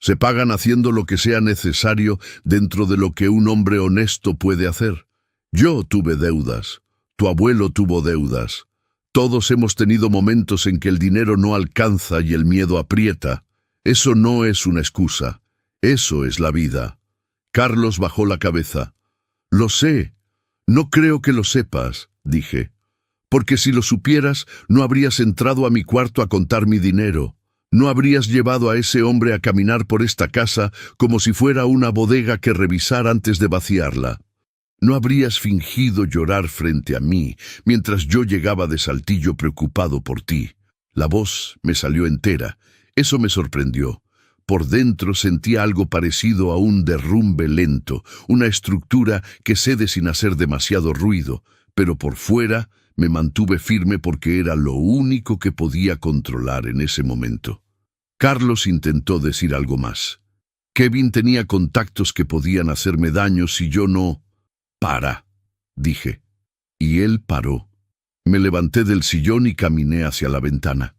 Se pagan haciendo lo que sea necesario dentro de lo que un hombre honesto puede hacer. Yo tuve deudas. Tu abuelo tuvo deudas. Todos hemos tenido momentos en que el dinero no alcanza y el miedo aprieta. Eso no es una excusa. Eso es la vida. Carlos bajó la cabeza. Lo sé. No creo que lo sepas, dije. Porque si lo supieras, no habrías entrado a mi cuarto a contar mi dinero. No habrías llevado a ese hombre a caminar por esta casa como si fuera una bodega que revisar antes de vaciarla. No habrías fingido llorar frente a mí mientras yo llegaba de Saltillo preocupado por ti. La voz me salió entera. Eso me sorprendió. Por dentro sentía algo parecido a un derrumbe lento, una estructura que cede sin hacer demasiado ruido, pero por fuera me mantuve firme porque era lo único que podía controlar en ese momento. Carlos intentó decir algo más. Kevin tenía contactos que podían hacerme daño si yo no... «Para», dije. Y él paró. Me levanté del sillón y caminé hacia la ventana.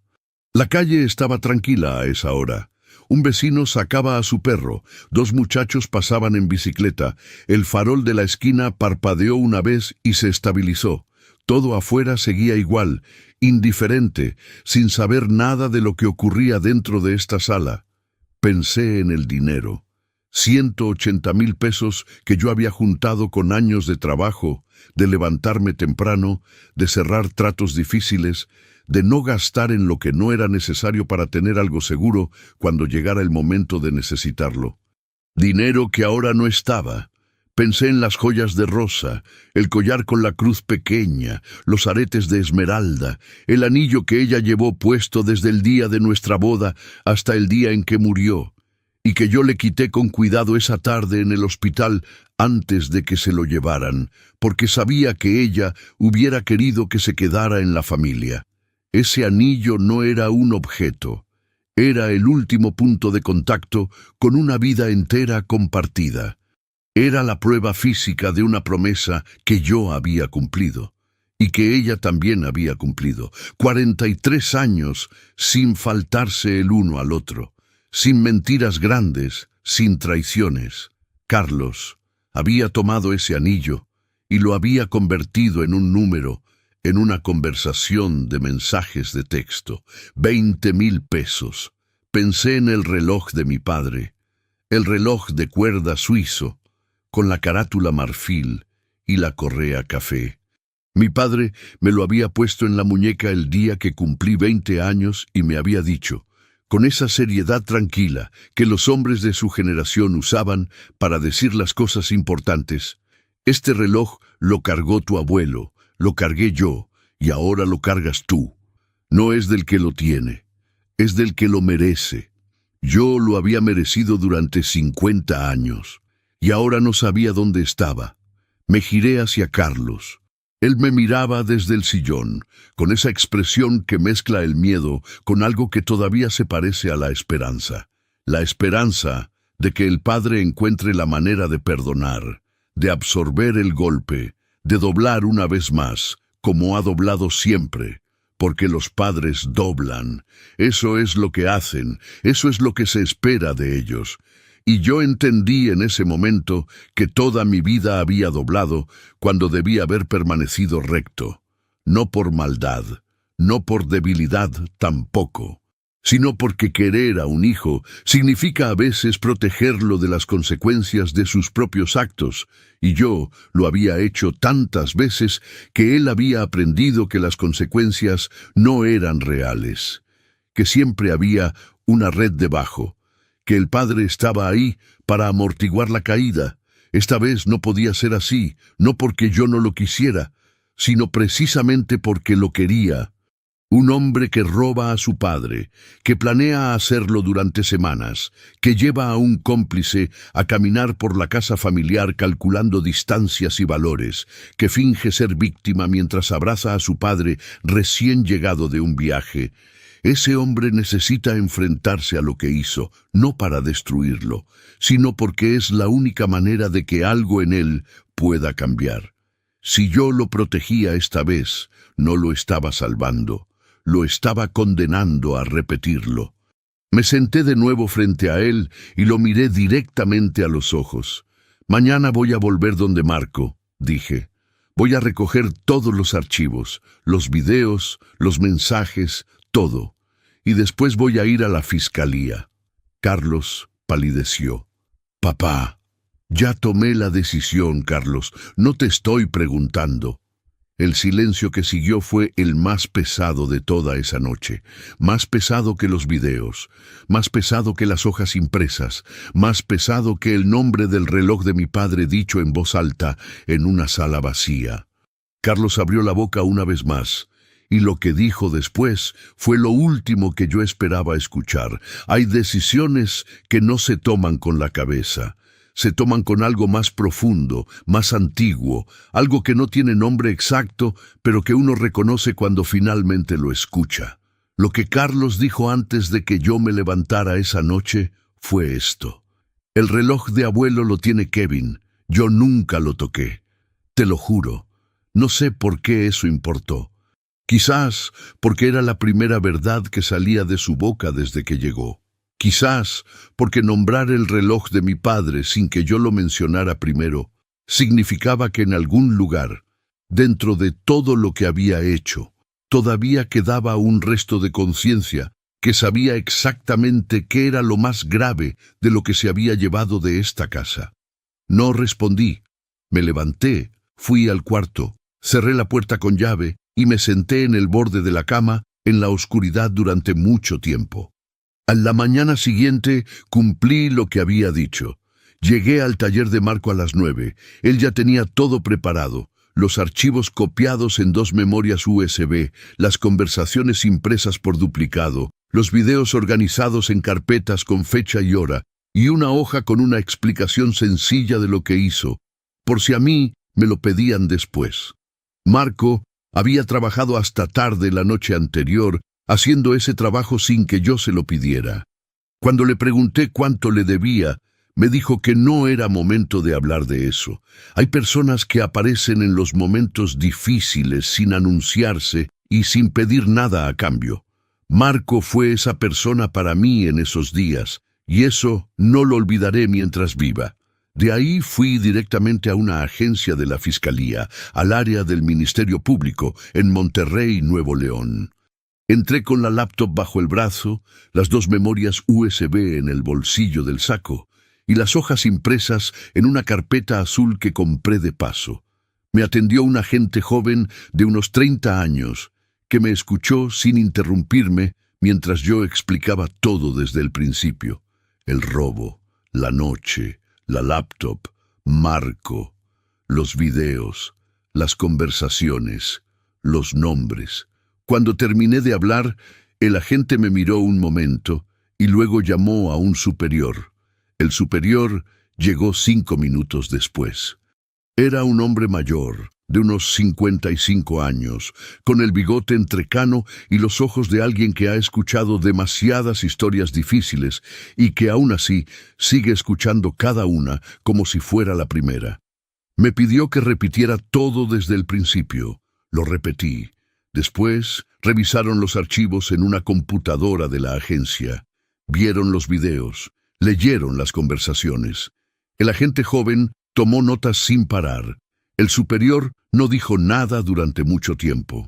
La calle estaba tranquila a esa hora. Un vecino sacaba a su perro, 2 muchachos pasaban en bicicleta, el farol de la esquina parpadeó una vez y se estabilizó. Todo afuera seguía igual, indiferente, sin saber nada de lo que ocurría dentro de esta sala. Pensé en el dinero. 180,000 pesos que yo había juntado con años de trabajo, de levantarme temprano, de cerrar tratos difíciles, de no gastar en lo que no era necesario para tener algo seguro cuando llegara el momento de necesitarlo. Dinero que ahora no estaba. Pensé en las joyas de rosa, el collar con la cruz pequeña, los aretes de esmeralda, el anillo que ella llevó puesto desde el día de nuestra boda hasta el día en que murió, y que yo le quité con cuidado esa tarde en el hospital antes de que se lo llevaran, porque sabía que ella hubiera querido que se quedara en la familia. Ese anillo no era un objeto, era el último punto de contacto con una vida entera compartida. Era la prueba física de una promesa que yo había cumplido, y que ella también había cumplido. 43 años sin faltarse el uno al otro, sin mentiras grandes, sin traiciones. Carlos había tomado ese anillo y lo había convertido en un número, en una conversación de mensajes de texto. 20,000 pesos. Pensé en el reloj de mi padre, el reloj de cuerda suizo, con la carátula marfil y la correa café. Mi padre me lo había puesto en la muñeca el día que cumplí 20 años y me había dicho, con esa seriedad tranquila que los hombres de su generación usaban para decir las cosas importantes: este reloj lo cargó tu abuelo, lo cargué yo, y ahora lo cargas tú. No es del que lo tiene, es del que lo merece. Yo lo había merecido durante 50 años, y ahora no sabía dónde estaba. Me giré hacia Carlos. Él me miraba desde el sillón, con esa expresión que mezcla el miedo con algo que todavía se parece a la esperanza. La esperanza de que el padre encuentre la manera de perdonar, de absorber el golpe, de doblar una vez más, como ha doblado siempre, porque los padres doblan. Eso es lo que hacen, eso es lo que se espera de ellos. Y yo entendí en ese momento que toda mi vida había doblado cuando debía haber permanecido recto, no por maldad, no por debilidad tampoco, sino porque querer a un hijo significa a veces protegerlo de las consecuencias de sus propios actos, y yo lo había hecho tantas veces que él había aprendido que las consecuencias no eran reales, que siempre había una red debajo, que el padre estaba ahí para amortiguar la caída. Esta vez no podía ser así, no porque yo no lo quisiera, sino precisamente porque lo quería. Un hombre que roba a su padre, que planea hacerlo durante semanas, que lleva a un cómplice a caminar por la casa familiar calculando distancias y valores, que finge ser víctima mientras abraza a su padre recién llegado de un viaje. Ese hombre necesita enfrentarse a lo que hizo, no para destruirlo, sino porque es la única manera de que algo en él pueda cambiar. Si yo lo protegía esta vez, no lo estaba salvando, lo estaba condenando a repetirlo. Me senté de nuevo frente a él y lo miré directamente a los ojos. Mañana voy a volver donde Marco, dije. Voy a recoger todos los archivos, los videos, los mensajes, todo. Y después voy a ir a la fiscalía. Carlos palideció. Papá, ya tomé la decisión, Carlos. No te estoy preguntando. El silencio que siguió fue el más pesado de toda esa noche, más pesado que los videos, más pesado que las hojas impresas, más pesado que el nombre del reloj de mi padre dicho en voz alta en una sala vacía. Carlos abrió la boca una vez más, y lo que dijo después fue lo último que yo esperaba escuchar. Hay decisiones que no se toman con la cabeza. Se toman con algo más profundo, más antiguo, algo que no tiene nombre exacto, pero que uno reconoce cuando finalmente lo escucha. Lo que Carlos dijo antes de que yo me levantara esa noche fue esto. El reloj de abuelo lo tiene Kevin, yo nunca lo toqué. Te lo juro, no sé por qué eso importó. Quizás porque era la primera verdad que salía de su boca desde que llegó. Quizás porque nombrar el reloj de mi padre sin que yo lo mencionara primero significaba que en algún lugar, dentro de todo lo que había hecho, todavía quedaba un resto de conciencia que sabía exactamente qué era lo más grave de lo que se había llevado de esta casa. No respondí. Me levanté, fui al cuarto, cerré la puerta con llave y me senté en el borde de la cama en la oscuridad durante mucho tiempo. A la mañana siguiente cumplí lo que había dicho. Llegué al taller de Marco a las 9. Él ya tenía todo preparado. Los archivos copiados en 2 memorias USB, las conversaciones impresas por duplicado, los videos organizados en carpetas con fecha y hora, y una hoja con una explicación sencilla de lo que hizo, por si a mí me lo pedían después. Marco había trabajado hasta tarde la noche anterior, haciendo ese trabajo sin que yo se lo pidiera. Cuando le pregunté cuánto le debía, me dijo que no era momento de hablar de eso. Hay personas que aparecen en los momentos difíciles sin anunciarse y sin pedir nada a cambio. Marco fue esa persona para mí en esos días, y eso no lo olvidaré mientras viva. De ahí fui directamente a una agencia de la Fiscalía, al área del Ministerio Público, en Monterrey, Nuevo León. Entré con la laptop bajo el brazo, las 2 memorias USB en el bolsillo del saco y las hojas impresas en una carpeta azul que compré de paso. Me atendió un agente joven de unos 30 años que me escuchó sin interrumpirme mientras yo explicaba todo desde el principio. El robo, la noche, la laptop, Marco, los videos, las conversaciones, los nombres. Cuando terminé de hablar, el agente me miró un momento y luego llamó a un superior. El superior llegó 5 minutos después. Era un hombre mayor, de unos 55 años, con el bigote entrecano y los ojos de alguien que ha escuchado demasiadas historias difíciles y que aún así sigue escuchando cada una como si fuera la primera. Me pidió que repitiera todo desde el principio. Lo repetí. Después, revisaron los archivos en una computadora de la agencia. Vieron los videos, leyeron las conversaciones. El agente joven tomó notas sin parar. El superior no dijo nada durante mucho tiempo.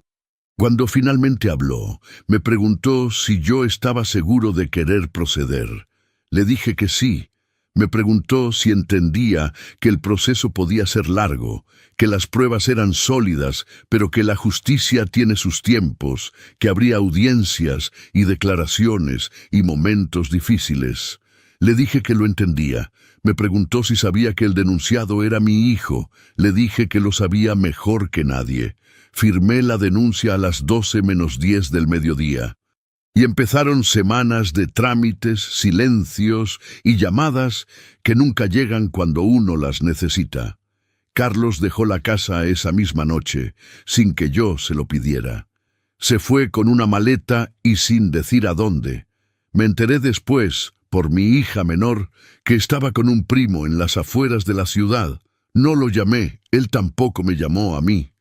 Cuando finalmente habló, me preguntó si yo estaba seguro de querer proceder. Le dije que sí. Me preguntó si entendía que el proceso podía ser largo, que las pruebas eran sólidas, pero que la justicia tiene sus tiempos, que habría audiencias y declaraciones y momentos difíciles. Le dije que lo entendía. Me preguntó si sabía que el denunciado era mi hijo. Le dije que lo sabía mejor que nadie. Firmé la denuncia a las 12:10 del mediodía. Y empezaron semanas de trámites, silencios y llamadas que nunca llegan cuando uno las necesita. Carlos dejó la casa esa misma noche, sin que yo se lo pidiera. Se fue con una maleta y sin decir a dónde. Me enteré después, por mi hija menor, que estaba con un primo en las afueras de la ciudad. No lo llamé, él tampoco me llamó a mí.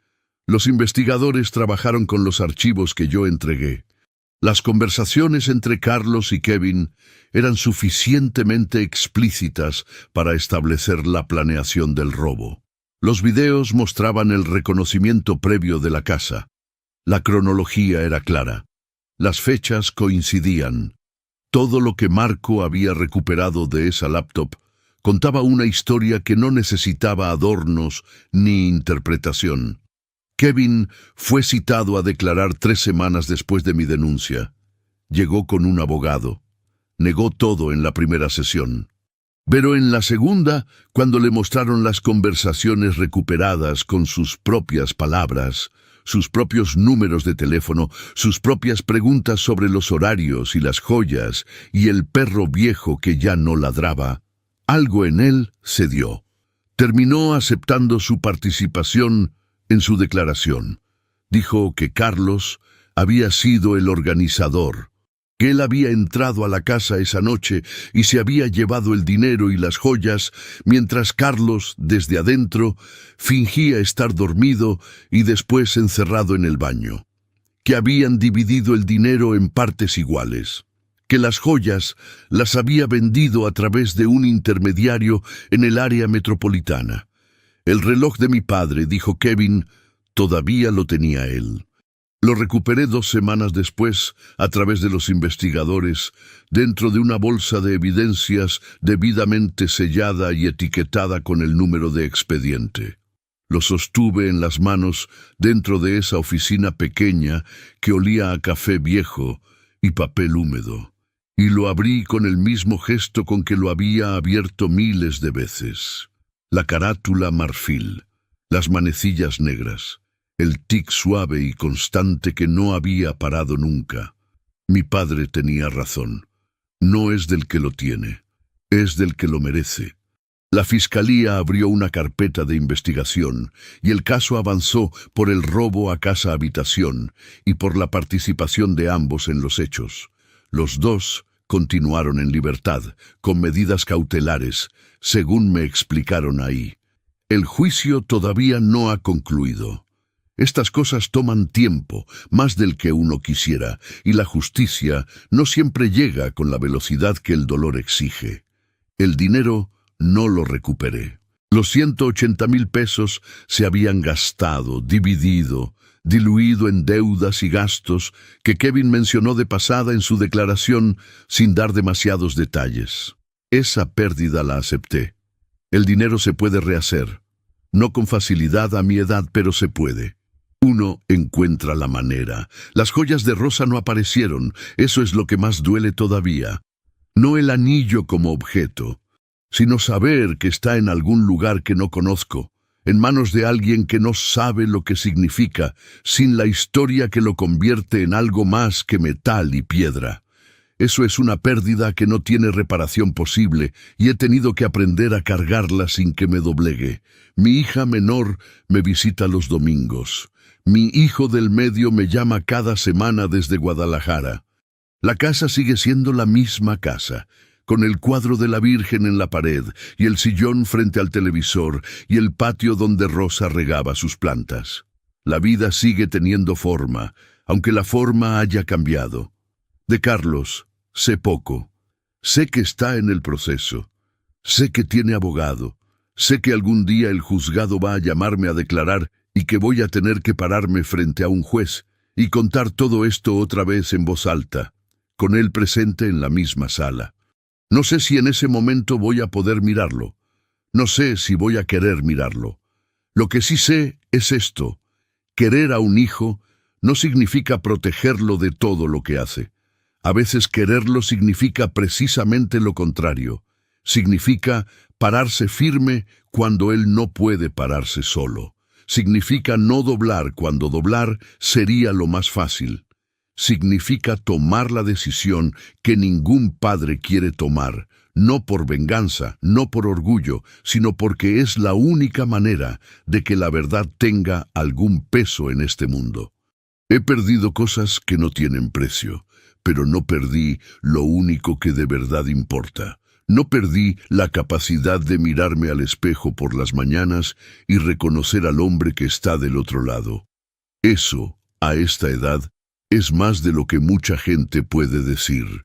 Los investigadores trabajaron con los archivos que yo entregué. Las conversaciones entre Carlos y Kevin eran suficientemente explícitas para establecer la planeación del robo. Los videos mostraban el reconocimiento previo de la casa. La cronología era clara. Las fechas coincidían. Todo lo que Marco había recuperado de esa laptop contaba una historia que no necesitaba adornos ni interpretación. Kevin fue citado a declarar 3 semanas después de mi denuncia. Llegó con un abogado. Negó todo en la primera sesión. Pero en la segunda, cuando le mostraron las conversaciones recuperadas con sus propias palabras, sus propios números de teléfono, sus propias preguntas sobre los horarios y las joyas, y el perro viejo que ya no ladraba, algo en él cedió. Terminó aceptando su participación en su declaración. Dijo que Carlos había sido el organizador, que él había entrado a la casa esa noche y se había llevado el dinero y las joyas, mientras Carlos, desde adentro, fingía estar dormido y después encerrado en el baño. Que habían dividido el dinero en partes iguales. Que las joyas las había vendido a través de un intermediario en el área metropolitana. El reloj de mi padre, dijo Kevin, todavía lo tenía él. Lo recuperé 2 semanas después, a través de los investigadores, dentro de una bolsa de evidencias debidamente sellada y etiquetada con el número de expediente. Lo sostuve en las manos dentro de esa oficina pequeña que olía a café viejo y papel húmedo, y lo abrí con el mismo gesto con que lo había abierto miles de veces. La carátula marfil, las manecillas negras, el tic suave y constante que no había parado nunca. Mi padre tenía razón. No es del que lo tiene, es del que lo merece. La fiscalía abrió una carpeta de investigación y el caso avanzó por el robo a casa-habitación y por la participación de ambos en los hechos. Los dos continuaron en libertad, con medidas cautelares, según me explicaron ahí. El juicio todavía no ha concluido. Estas cosas toman tiempo, más del que uno quisiera, y la justicia no siempre llega con la velocidad que el dolor exige. El dinero no lo recuperé. Los 180,000 pesos se habían gastado, dividido, diluido en deudas y gastos que Kevin mencionó de pasada en su declaración sin dar demasiados detalles. Esa pérdida la acepté. El dinero se puede rehacer. No con facilidad a mi edad, pero se puede. Uno encuentra la manera. Las joyas de Rosa no aparecieron. Eso es lo que más duele todavía. No el anillo como objeto, sino saber que está en algún lugar que no conozco, en manos de alguien que no sabe lo que significa, sin la historia que lo convierte en algo más que metal y piedra. Eso es una pérdida que no tiene reparación posible y he tenido que aprender a cargarla sin que me doblegue. Mi hija menor me visita los domingos. Mi hijo del medio me llama cada semana desde Guadalajara. La casa sigue siendo la misma casa, con el cuadro de la Virgen en la pared y el sillón frente al televisor y el patio donde Rosa regaba sus plantas. La vida sigue teniendo forma, aunque la forma haya cambiado. De Carlos sé poco. Sé que está en el proceso. Sé que tiene abogado. Sé que algún día el juzgado va a llamarme a declarar y que voy a tener que pararme frente a un juez y contar todo esto otra vez en voz alta, con él presente en la misma sala. No sé si en ese momento voy a poder mirarlo. No sé si voy a querer mirarlo. Lo que sí sé es esto: querer a un hijo no significa protegerlo de todo lo que hace. A veces quererlo significa precisamente lo contrario. Significa pararse firme cuando él no puede pararse solo. Significa no doblar cuando doblar sería lo más fácil. Significa tomar la decisión que ningún padre quiere tomar, no por venganza, no por orgullo, sino porque es la única manera de que la verdad tenga algún peso en este mundo. He perdido cosas que no tienen precio, pero no perdí lo único que de verdad importa. No perdí la capacidad de mirarme al espejo por las mañanas y reconocer al hombre que está del otro lado. Eso, a esta edad, es más de lo que mucha gente puede decir.